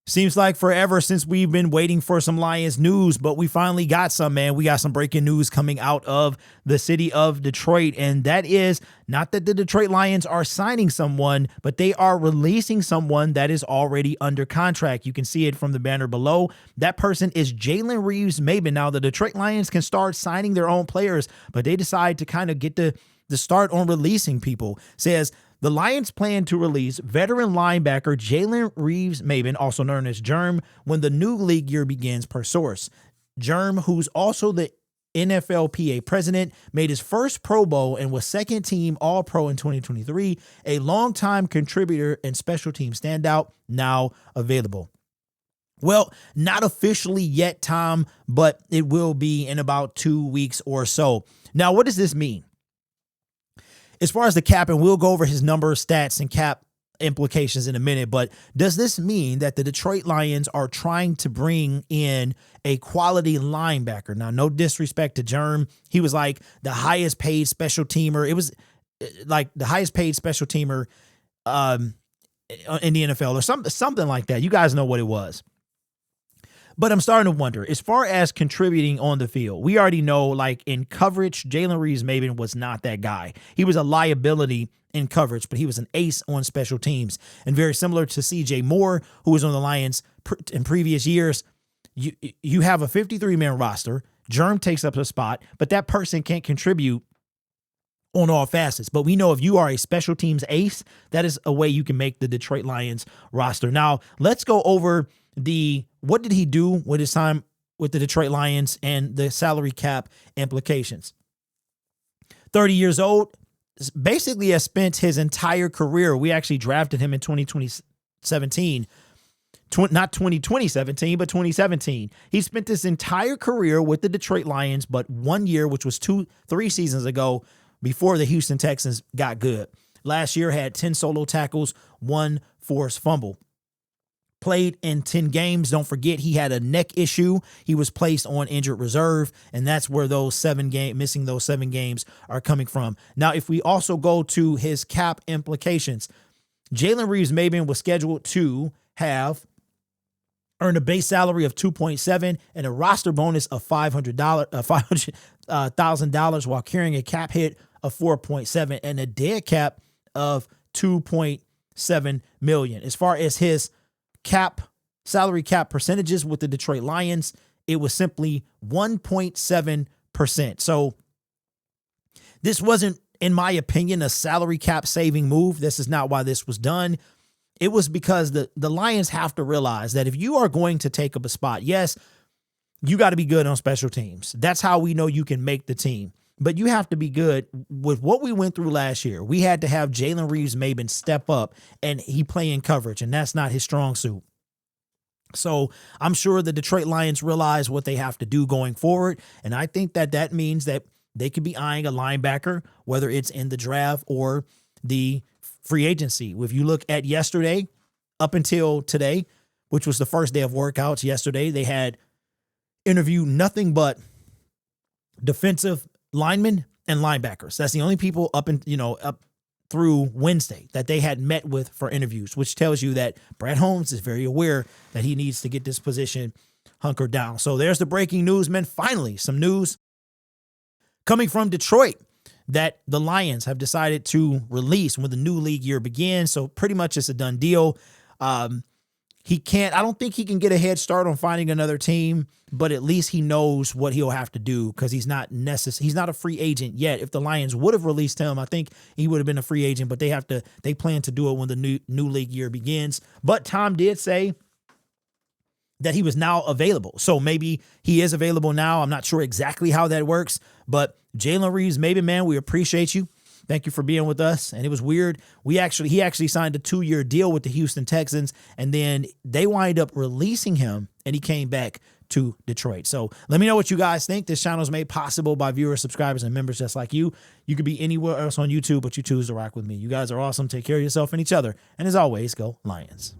Seems like forever since we've been waiting for some Lions news, but we finally got some, man. We got some breaking news coming out of the city of Detroit, and that is not that the Detroit Lions are signing someone, but they are releasing someone that is already under contract. You can see it from the banner below. That person is Jalen Reeves-Maybin. Now, the Detroit Lions can start signing their own players, but they decide to kind of get the start on releasing people. Says, the Lions plan to release veteran linebacker Jalen Reeves-Maybin, also known as Germ, when the new league year begins, per source. Germ, who's also the NFLPA president, made his first Pro Bowl and was second-team All-Pro in 2023, a longtime contributor and special team standout, now available. Well, not officially yet, Tom, but it will be in about 2 weeks or so. Now, what does this mean? As far as the cap, and we'll go over his numbers, stats, and cap implications in a minute, but does this mean that the Detroit Lions are trying to bring in a quality linebacker? Now, no disrespect to Germ. He was like the highest paid special teamer. It was like the highest paid special teamer in the NFL or something like that. You guys know what it was. But I'm starting to wonder, as far as contributing on the field, we already know, like, in coverage, Jalen Reeves-Maybin was not that guy. He was a liability in coverage, but he was an ace on special teams. And very similar to C.J. Moore, who was on the Lions in previous years, you have a 53-man roster. Germ takes up a spot, but that person can't contribute on all facets. But we know if you are a special teams ace, that is a way you can make the Detroit Lions roster. Now, let's go over what did he do with his time with the Detroit Lions and the salary cap implications. 30 years old, basically has spent his entire career. We actually drafted him in 2017, not 2017, but 2017. He spent his entire career with the Detroit Lions, but 1 year, which was 3 seasons ago, before the Houston Texans got good. Last year had 10 solo tackles, 1 forced fumble. Played in 10 games. Don't forget, he had a neck issue. He was placed on injured reserve, and that's where missing those 7 games are coming from. Now, if we also go to his cap implications, Jalen Reeves-Maybin was scheduled to earn a base salary of $2.7 and a roster bonus of $500,000 while carrying a cap hit of $4.7 and a dead cap of $2.7 million. As far as his salary cap percentages with the Detroit Lions, it was simply 1.7%. So this wasn't, in my opinion, a salary cap saving move. This is not why this was done. It was because the Lions have to realize that if you are going to take up a spot, yes, you got to be good on special teams. That's how we know you can make the team. But you have to be good with what we went through last year. We had to have Jalen Reeves-Maybin step up, and he play in coverage, and that's not his strong suit. So I'm sure the Detroit Lions realize what they have to do going forward, and I think that means that they could be eyeing a linebacker, whether it's in the draft or the free agency. If you look at yesterday up until today, which was the first day of workouts yesterday, they had interviewed nothing but defensive linemen and linebackers. That's the only people up through Wednesday that they had met with for interviews, which tells you that Brad Holmes is very aware that he needs to get this position hunkered down. So there's the breaking news, man. Finally, some news coming from Detroit that the Lions have decided to release when the new league year begins. So pretty much it's a done deal. I don't think he can get a head start on finding another team, but at least he knows what he'll have to do because he's not a free agent yet. If the Lions would have released him, I think he would have been a free agent, but they plan to do it when the new league year begins. But Tom did say that he was now available. So maybe he is available now. I'm not sure exactly how that works, but Jalen Reeves-Maybin, man, we appreciate you. Thank you for being with us. And it was weird. He actually signed a 2-year deal with the Houston Texans, and then they wind up releasing him, and he came back to Detroit. So let me know what you guys think. This channel is made possible by viewers, subscribers, and members just like you. You could be anywhere else on YouTube, but you choose to rock with me. You guys are awesome. Take care of yourself and each other. And as always, go Lions.